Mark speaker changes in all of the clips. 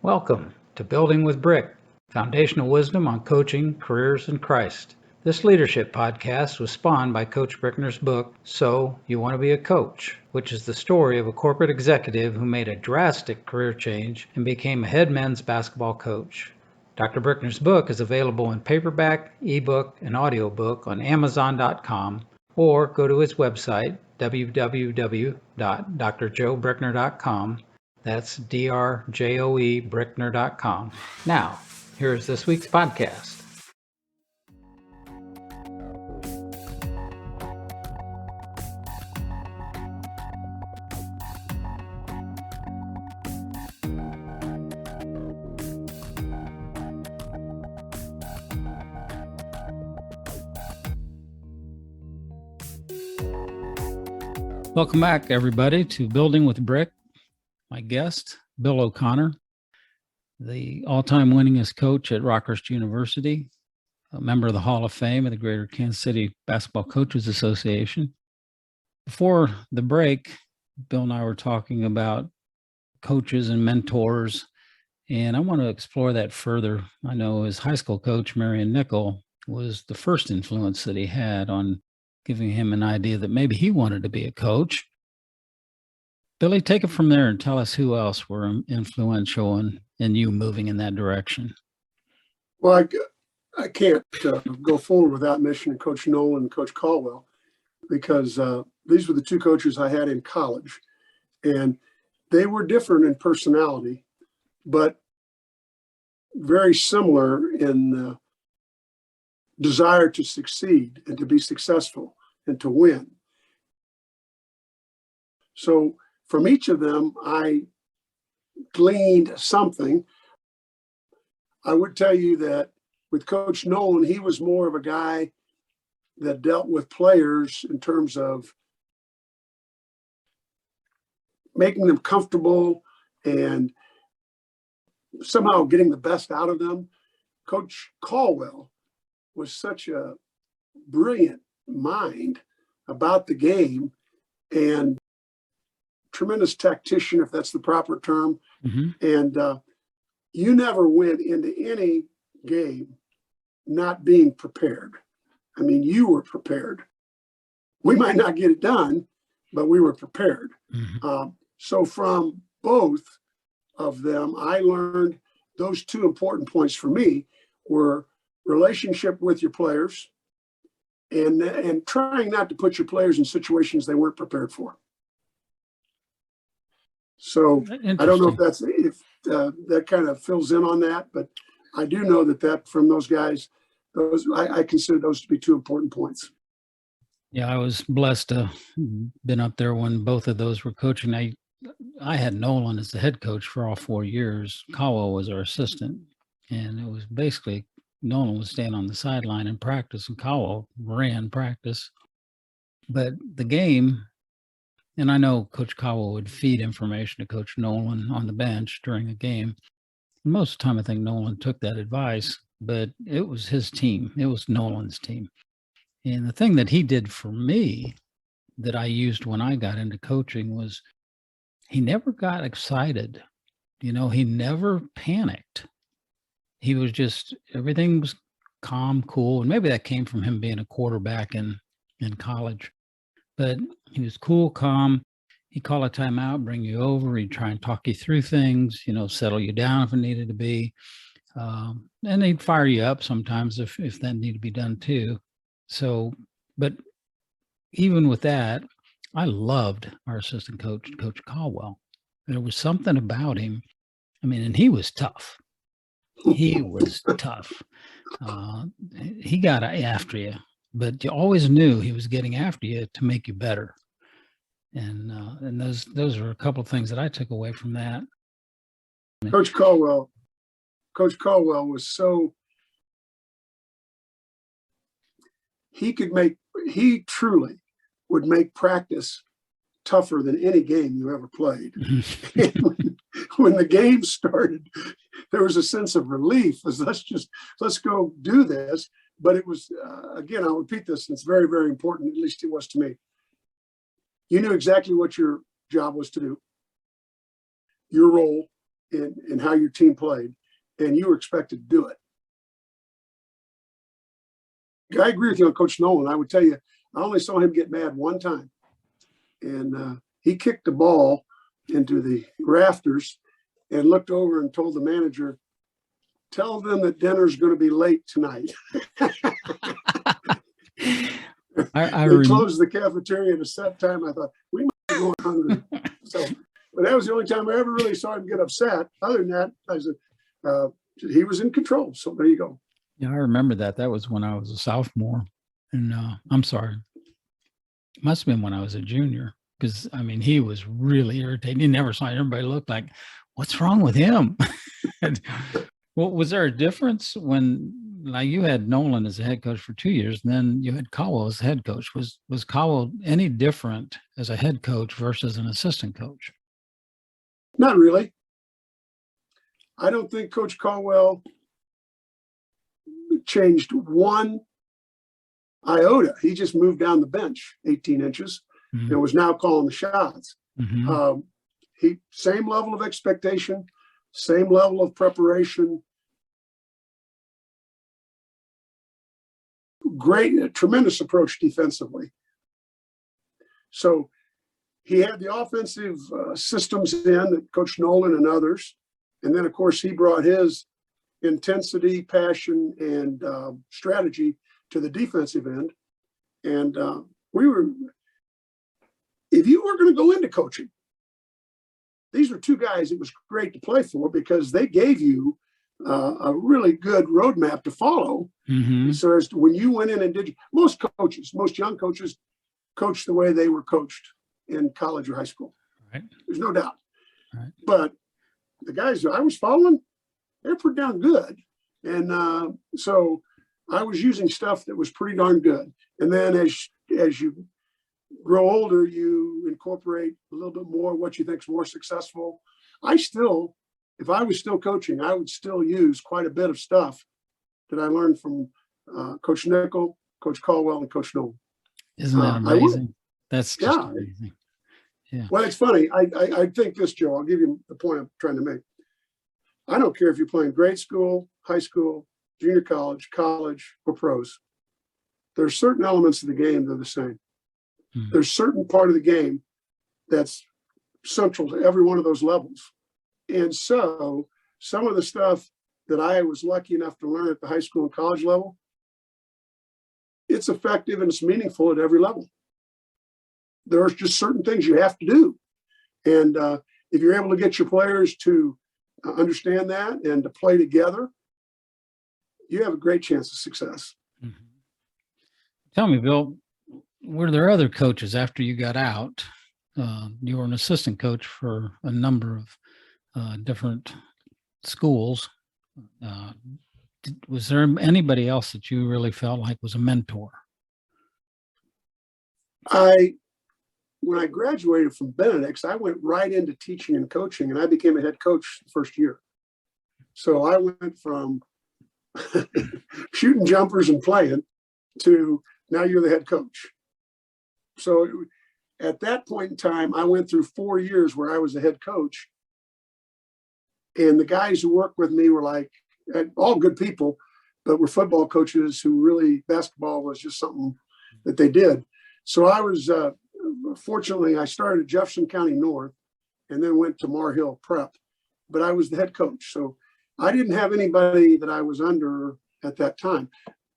Speaker 1: Welcome to Building with Brick, foundational wisdom on coaching, careers, and Christ. This leadership podcast was spawned by Coach Brickner's book, So You Want to Be a Coach, which is the story of a corporate executive who made a drastic career change and became a head men's basketball coach. Dr. Brickner's book is available in paperback, ebook, and audiobook on Amazon.com, or go to his website, www.drjoebrickner.com. That's drjoe brickner.com. Now, here's this week's podcast. Welcome back, everybody, to Building with Brick. My guest, Bill O'Connor, the all-time winningest coach at Rockhurst University, a member of the Hall of Fame of the Greater Kansas City Basketball Coaches Association. Before the break, Bill and I were talking about coaches and mentors, and I want to explore that further. I know his high school coach, Marion Nickel, was the first influence that he had on giving him an idea that maybe he wanted to be a coach. Billy, take it from there and tell us who else were influential in you moving in that direction.
Speaker 2: Well, I can't go forward without mentioning Coach Nolan and Coach Caldwell, because these were the two coaches I had in college, and they were different in personality, but very similar in desire to succeed and to be successful and to win. So from each of them, I gleaned something. I would tell you that with Coach Nolan, he was more of a guy that dealt with players in terms of making them comfortable and somehow getting the best out of them. Coach Caldwell was such a brilliant mind about the game and tremendous tactician, if that's the proper term.
Speaker 1: Mm-hmm.
Speaker 2: And you never went into any game not being prepared. I mean, you were prepared. We might not get it done, but we were prepared.
Speaker 1: Mm-hmm.
Speaker 2: So from both of them, I learned those two important points for me were relationship with your players and trying not to put your players in situations they weren't prepared for. So I don't know if that kind of fills in on that, but I do know that from those guys, I consider those to be two important points.
Speaker 1: Yeah, I was blessed to been up there when both of those were coaching. I had Nolan as the head coach for all 4 years. Caldwell was our assistant, and it was basically Nolan would stand on the sideline and practice, and Caldwell ran practice. But the game, and I know Coach Caldwell would feed information to Coach Nolan on the bench during a game. Most of the time, I think Nolan took that advice, but it was his team. It was Nolan's team. And the thing that he did for me that I used when I got into coaching was he never got excited. You know, he never panicked. He was just, everything was calm, cool. And maybe that came from him being a quarterback in college. But he was cool, calm. He'd call a timeout, bring you over. He'd try and talk you through things, settle you down if it needed to be. And he'd fire you up sometimes if that needed to be done too. So, but even with that, I loved our assistant coach, Coach Caldwell. There was something about him. I mean, and he was tough. He was tough. He got after you, but you always knew he was getting after you to make you better. And those are a couple of things that I took away from that.
Speaker 2: Coach Caldwell was so, he truly would make practice tougher than any game you ever played. When the game started, there was a sense of relief as let's go do this. But it was, again, I'll repeat this, and it's very, very important, at least it was to me. You knew exactly what your job was to do, your role, in how your team played, and you were expected to do it. I agree with you on Coach Nolan. I would tell you, I only saw him get mad one time, and he kicked the ball into the rafters and looked over and told the manager, "Tell them that dinner's going to be late tonight." They closed the cafeteria at a set time. I thought, we might be going hungry. But that was the only time I ever really saw him get upset. Other than that, he was in control. So there you go.
Speaker 1: Yeah, I remember that. That was when I was a sophomore. And I'm sorry, it must have been when I was a junior, because, I mean, he was really irritating. He never saw it. Everybody looked like, what's wrong with him? Well, was there a difference when, like, you had Nolan as a head coach for 2 years, and then you had Caldwell as head coach? Was Caldwell any different as a head coach versus an assistant coach?
Speaker 2: Not really. I don't think Coach Caldwell changed one iota. He just moved down the bench 18 inches and was now calling the shots. Same level of expectation, same level of preparation. Great, tremendous approach defensively. So he had the offensive systems in that Coach Nolan and others. And then, of course, he brought his intensity, passion, and strategy to the defensive end. And if you were going to go into coaching, these were two guys it was great to play for, because they gave you a really good roadmap to follow. So as to when you went in and did, most young coaches coach the way they were coached in college or high school.
Speaker 1: Right.
Speaker 2: There's no doubt.
Speaker 1: Right.
Speaker 2: But the guys that I was following, they're pretty darn good. And so I was using stuff that was pretty darn good. And then as you grow older, you incorporate a little bit more what you think is more successful. If I was still coaching, I would still use quite a bit of stuff that I learned from Coach Nickel, Coach Caldwell, and Coach Nolan.
Speaker 1: Isn't that amazing? That's just amazing. Yeah.
Speaker 2: Well, it's funny. I think this, Joe, I'll give you the point I'm trying to make. I don't care if you're playing grade school, high school, junior college, or pros. There's certain elements of the game that are the same. There's certain part of the game that's central to every one of those levels. And so some of the stuff that I was lucky enough to learn at the high school and college level, it's effective and it's meaningful at every level. There are just certain things you have to do. And if you're able to get your players to understand that and to play together, you have a great chance of success.
Speaker 1: Tell me, Bill, were there other coaches after you got out? You were an assistant coach for a number of different schools. Was there anybody else that you really felt like was a mentor? When
Speaker 2: I graduated from Benedict's, I went right into teaching and coaching, and I became a head coach the first year. So I went from shooting jumpers and playing to now you're the head coach. So at that point in time, I went through 4 years where I was a head coach. And the guys who worked with me were like, all good people, but were football coaches who really, basketball was just something that they did. So I was, fortunately, I started at Jefferson County North and then went to Mar Hill Prep, but I was the head coach. So I didn't have anybody that I was under at that time.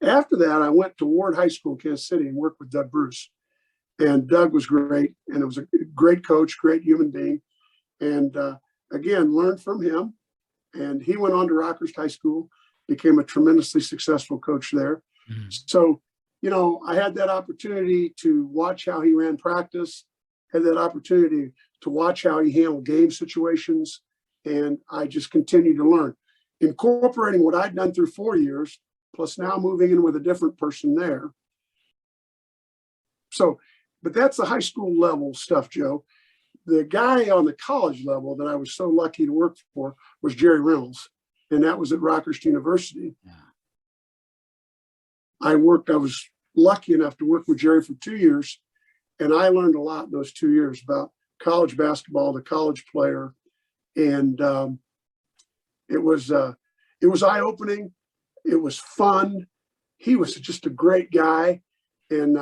Speaker 2: After that, I went to Ward High School in Kansas City and worked with Doug Bruce. And Doug was great. And it was a great coach, great human being. And again, learned from him. And he went on to Rockhurst High School, became a tremendously successful coach there. So, I had that opportunity to watch how he ran practice, had that opportunity to watch how he handled game situations. And I just continued to learn, incorporating what I'd done through 4 years, plus now moving in with a different person there. So, but that's the high school level stuff, Joe. The guy on the college level that I was so lucky to work for was Jerry Reynolds, and that was at Rockhurst University.
Speaker 1: Yeah.
Speaker 2: I was lucky enough to work with Jerry for 2 years, and I learned a lot in those 2 years about college basketball, the college player, and it was eye-opening. It was fun. He was just a great guy. And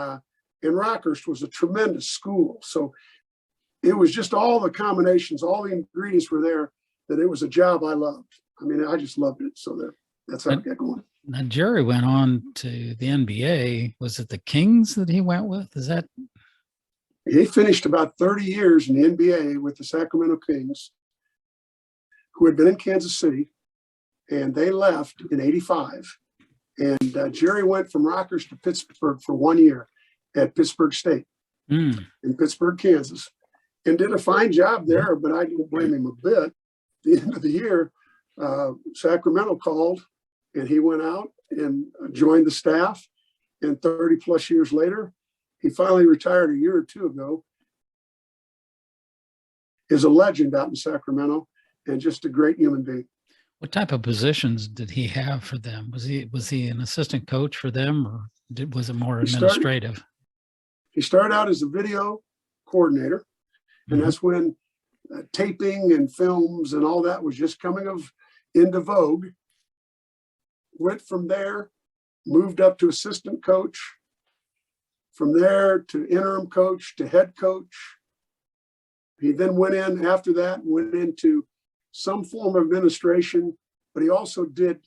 Speaker 2: Rockhurst was a tremendous school. So it was just all the combinations, all the ingredients were there, that it was a job I loved. I mean, I just loved it. So that's how it got going.
Speaker 1: Now, Jerry went on to the NBA. Was it the Kings that he went with? Is that?
Speaker 2: He finished about 30 years in the NBA with the Sacramento Kings, who had been in Kansas City, and they left in '85. And Jerry went from Rockhurst to Pittsburgh for 1 year at Pittsburgh State in Pittsburgh, Kansas, and did a fine job there, but I don't blame him a bit. At the end of the year, Sacramento called, and he went out and joined the staff. And 30 plus years later, he finally retired a year or two ago. Is a legend out in Sacramento and just a great human being.
Speaker 1: What type of positions did he have for them? Was he an assistant coach for them, or was it more administrative?
Speaker 2: He started out as a video coordinator, and that's when taping and films and all that was just coming into vogue. Went from there, moved up to assistant coach, from there to interim coach to head coach. He then went into some form of administration, but he also did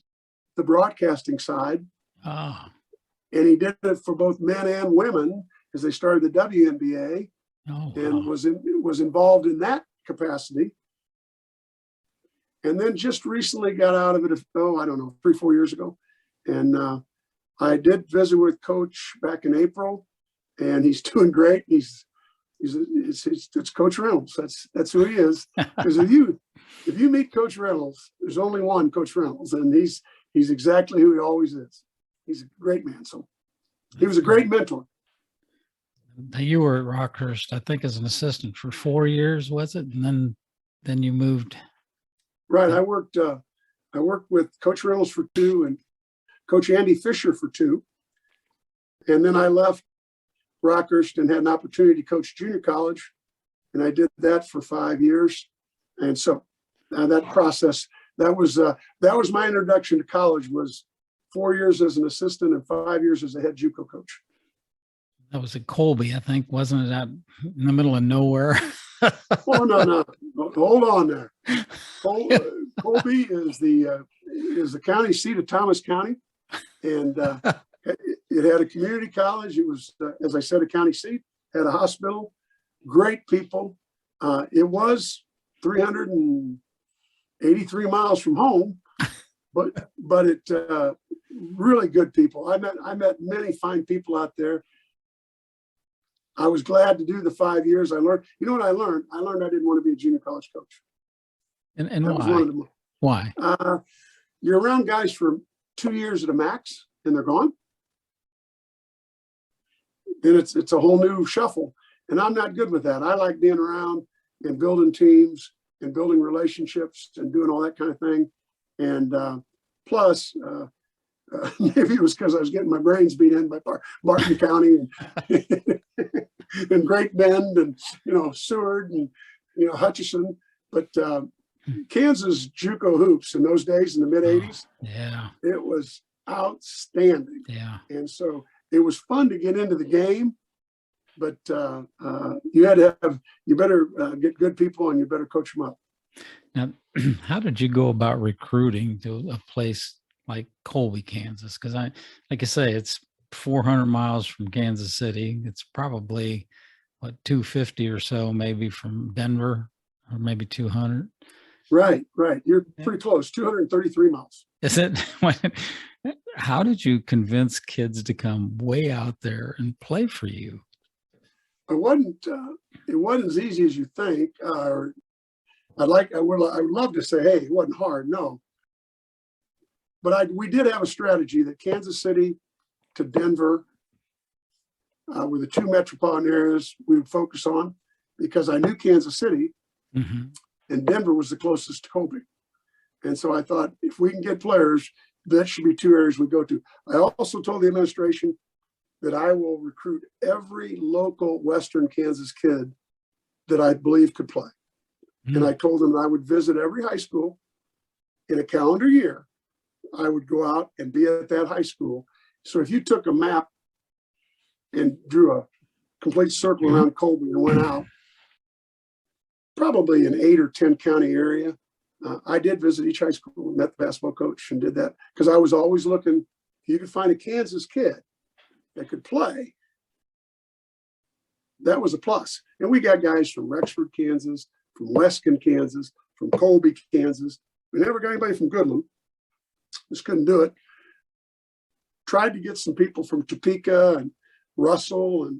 Speaker 2: the broadcasting side. And he did it for both men and women as they started the WNBA, and was involved in that capacity. And then just recently got out of it, 3-4 years ago. And I did visit with Coach back in April, and he's doing great. It's Coach Reynolds. That's who he is. Because if you meet Coach Reynolds, there's only one Coach Reynolds, and he's exactly who he always is. He's a great man. So he was a great mentor.
Speaker 1: You were at Rockhurst, I think, as an assistant for 4 years, was it? And then you moved.
Speaker 2: Right. I worked with Coach Reynolds for 2 and Coach Andy Fisher for 2. And then I left Rockhurst and had an opportunity to coach junior college. And I did that for 5 years. And so that process, that was my introduction to college, was 4 years as an assistant and 5 years as a head JUCO coach.
Speaker 1: That was at Colby, I think, wasn't it? Out in the middle of nowhere.
Speaker 2: Oh, no. Hold on there. Colby is the county seat of Thomas County, and it had a community college. It was, as I said, a county seat, had a hospital, great people. It was 383 miles from home, but it really good people. I met many fine people out there. I was glad to do the 5 years. I learned, you know what I learned? I learned I didn't want to be a junior college coach.
Speaker 1: And why?
Speaker 2: Why? You're around guys for 2 years at a max, and they're gone. Then it's a whole new shuffle, and I'm not good with that. I like being around and building teams and building relationships and doing all that kind of thing. And plus, maybe it was because I was getting my brains beat in by Barton County and Great Bend and Seward and Hutchinson, but Kansas JUCO hoops in those days in the mid '80s, it was outstanding. And so it was fun to get into the game, but you better get good people and you better coach them up.
Speaker 1: Now, how did you go about recruiting to a place like Colby, Kansas? Because like I say, it's 400 miles from Kansas City. It's probably 250 or so, maybe from Denver, or maybe 200.
Speaker 2: Right. You're pretty close. 233 miles.
Speaker 1: Is it? How did you convince kids to come way out there and play for you?
Speaker 2: It wasn't as easy as you think. I would love to say, hey, it wasn't hard. No. But we did have a strategy that Kansas City to Denver were the 2 metropolitan areas we would focus on, because I knew Kansas City and Denver was the closest to Colby. And so I thought, if we can get players, that should be 2 areas we go to. I also told the administration that I will recruit every local Western Kansas kid that I believe could play. And I told them that I would visit every high school in a calendar year, I would go out and be at that high school. So if you took a map and drew a complete circle around Colby and went out, probably an 8 or 10 county area. I did visit each high school and met the basketball coach and did that because I was always looking. If you could find a Kansas kid that could play, that was a plus. And we got guys from Rexford, Kansas, from Weston, Kansas, from Colby, Kansas. We never got anybody from Goodland. Just couldn't do it. Tried to get some people from Topeka and Russell,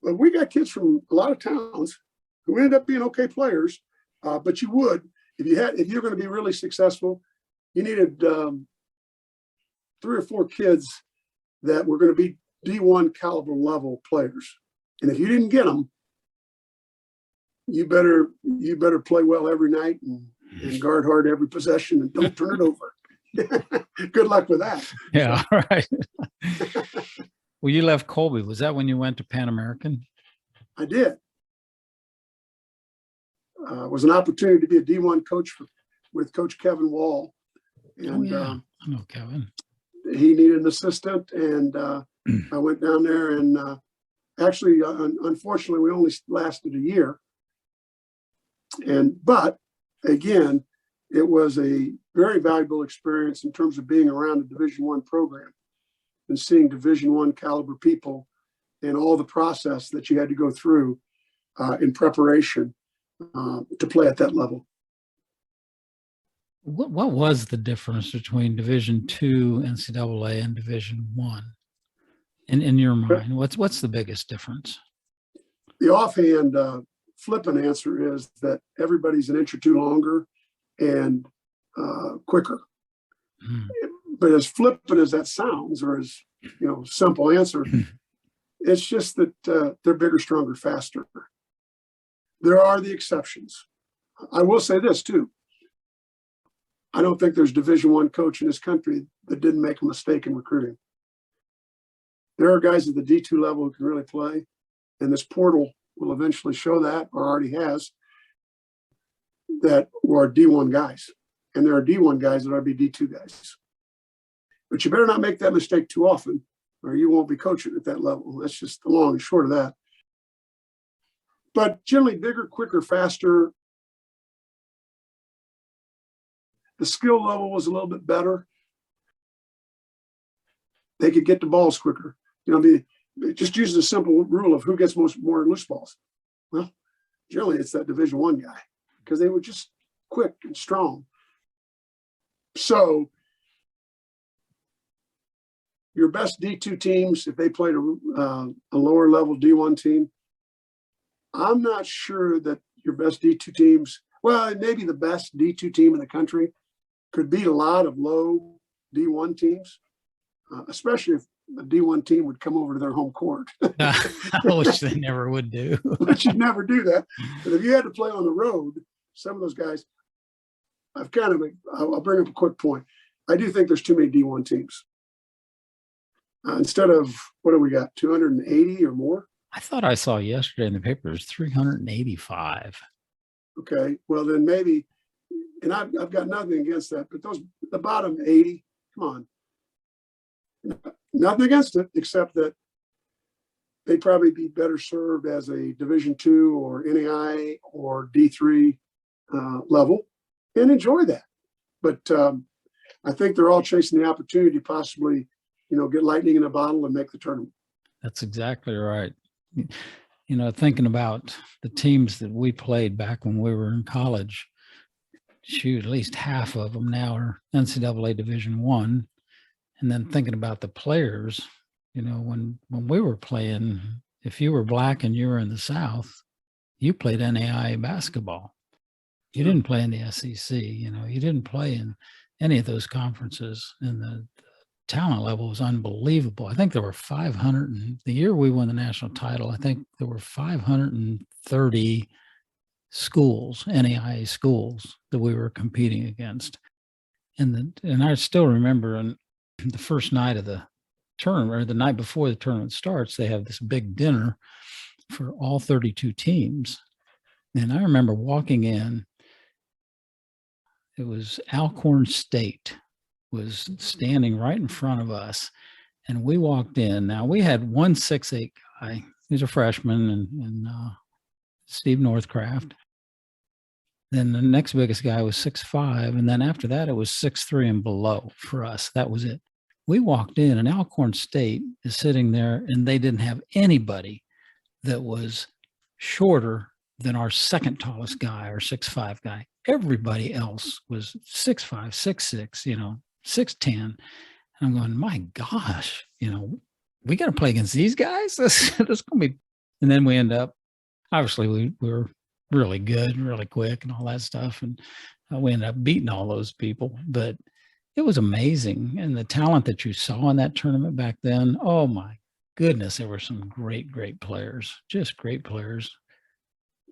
Speaker 2: but we got kids from a lot of towns who ended up being okay players. But you would, if you're going to be really successful, you needed 3 or 4 kids that were going to be D1 caliber level players. And if you didn't get them, you better play well every night and guard hard every possession and don't turn it over. Good luck with that.
Speaker 1: Yeah, right. Well, you left Colby. Was that when you went to Pan American?
Speaker 2: I did. It was an opportunity to be a D1 coach with Coach Kevin Wall. And
Speaker 1: I know Kevin.
Speaker 2: He needed an assistant, and I went down there and actually, unfortunately, we only lasted a year. But again, it was a very valuable experience in terms of being around a Division I program and seeing Division I caliber people and all the process that you had to go through in preparation to play at that level.
Speaker 1: What was the difference between Division II NCAA and Division I? In your mind, what's the biggest difference?
Speaker 2: The offhand flippant answer is that everybody's an inch or two longer and quicker. But as flippant as that sounds, or as simple answer, it's just that they're bigger, stronger, faster. There are the exceptions. I will say this too. I don't think there's Division I coach in this country that didn't make a mistake in recruiting. There are guys at the D2 level who can really play, and this portal will eventually show that, or already has, that are D1 guys. And there are D1 guys that are D2 guys. But you better not make that mistake too often, or you won't be coaching at that level. That's just the long and short of that. But generally bigger, quicker, faster. The skill level was a little bit better. They could get the balls quicker. Just use the simple rule of who gets more loose balls. Well, generally it's that Division I guy because they were just quick and strong. So your best D2 teams, if they played a lower level D1 team, I'm not sure that your best D2 teams, well, maybe the best D2 team in the country could beat a lot of low D1 teams, especially if a D1 team would come over to their home court.
Speaker 1: Which they never would do.
Speaker 2: But you'd never do that. But if you had to play on the road, some of those guys, I'll bring up a quick point. I do think there's too many D1 teams. Instead of, what do we got, 280 or more?
Speaker 1: I thought I saw yesterday in the paper it was 385.
Speaker 2: Okay, well then maybe, and I've got nothing against that, but the bottom 80, come on. Nothing against it, except that they'd probably be better served as a Division II or NAI or D3 level and enjoy that. But I think they're all chasing the opportunity to possibly, get lightning in a bottle and make the tournament.
Speaker 1: That's exactly right. Thinking about the teams that we played back when we were in college, at least half of them now are NCAA Division I. And then thinking about the players, when we were playing, if you were black and you were in the South, you played NAIA basketball. You didn't play in the SEC, you didn't play in any of those conferences, and the talent level was unbelievable. I think there were 500, and the year we won the national title, I think there were 530 schools, NAIA schools, that we were competing against. And I still remember on the first night of the tournament, or the night before the tournament starts, they have this big dinner for all 32 teams. And I remember walking in. it was Alcorn State was standing right in front of us. And we walked in. Now we had one 6'8" guy. He's a freshman, and Steve Northcraft. Then the next biggest guy was 6'5", and then after that it was 6'3" and below for us. That was it. We walked in, and Alcorn State is sitting there, and they didn't have anybody that was shorter than our second tallest guy, our 6'5" guy. Everybody else was 6'5", 6'6", 6'10". And I'm going, my gosh, we got to play against these guys. This going to be. And then we end up, obviously, we were really good, really quick, and all that stuff, and we ended up beating all those people. But it was amazing, and the talent that you saw in that tournament back then. Oh my goodness, there were some great, great players, just great players.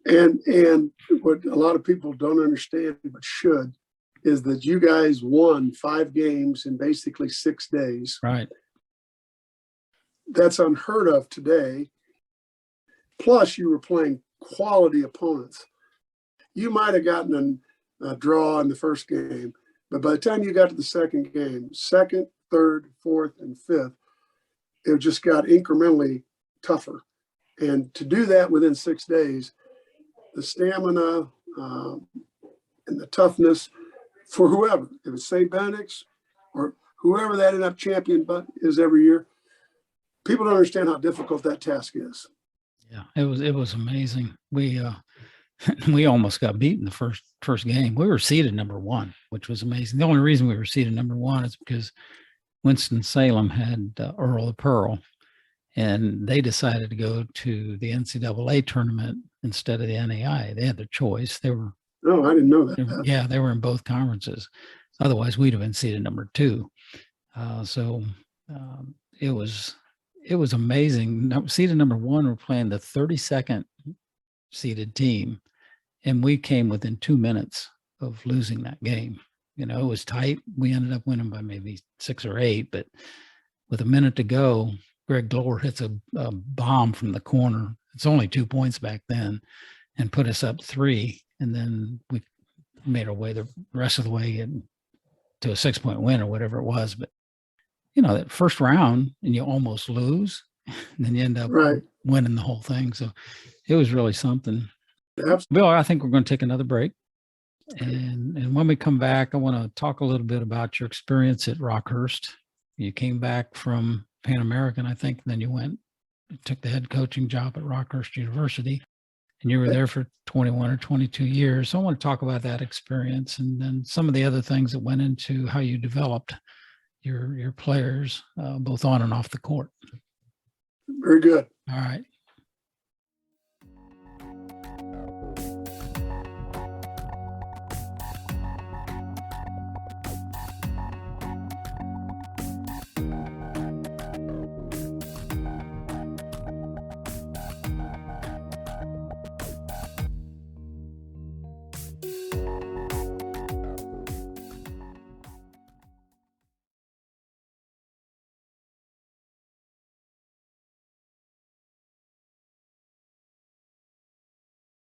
Speaker 2: And what a lot of people don't understand but should is that you guys won 5 games in basically 6 days.
Speaker 1: Right.
Speaker 2: That's unheard of today. Plus, you were playing quality opponents. You might have gotten a draw in the first game, but by the time you got to the second game, second, third, fourth, and fifth, it just got incrementally tougher. And to do that within 6 days, the stamina and the toughness for whoever, if it's St. Benedict's or whoever that end up champion is every year, people don't understand how difficult that task is.
Speaker 1: Yeah, it was amazing. We almost got beat in the first game. We were seeded number 1, which was amazing. The only reason we were seeded number 1 is because Winston-Salem had Earl of Pearl, and they decided to go to the NCAA tournament instead of the NAI. They had their choice. They were.
Speaker 2: Oh, I didn't know that.
Speaker 1: Yeah, they were in both conferences. Otherwise, we'd have been seeded number 2. It was amazing. Seeded number 1, we're playing the 32nd seeded team, and we came within 2 minutes of losing that game. It was tight. We ended up winning by maybe 6 or 8, but with a minute to go, Greg Glore hits a bomb from the corner. It's only 2 points back then, and put us up 3. And then we made our way the rest of the way to a 6-point win or whatever it was. But, that first round, and you almost lose, and then you end up winning the whole thing. So it was really something.
Speaker 2: Absolutely.
Speaker 1: Bill, I think we're going to take another break. And when we come back, I want to talk a little bit about your experience at Rockhurst. You came back from Pan American, I think, and then you took the head coaching job at Rockhurst University, and you were there for 21 or 22 years. So I want to talk about that experience and then some of the other things that went into how you developed your players, both on and off the court.
Speaker 2: Very good.
Speaker 1: All right.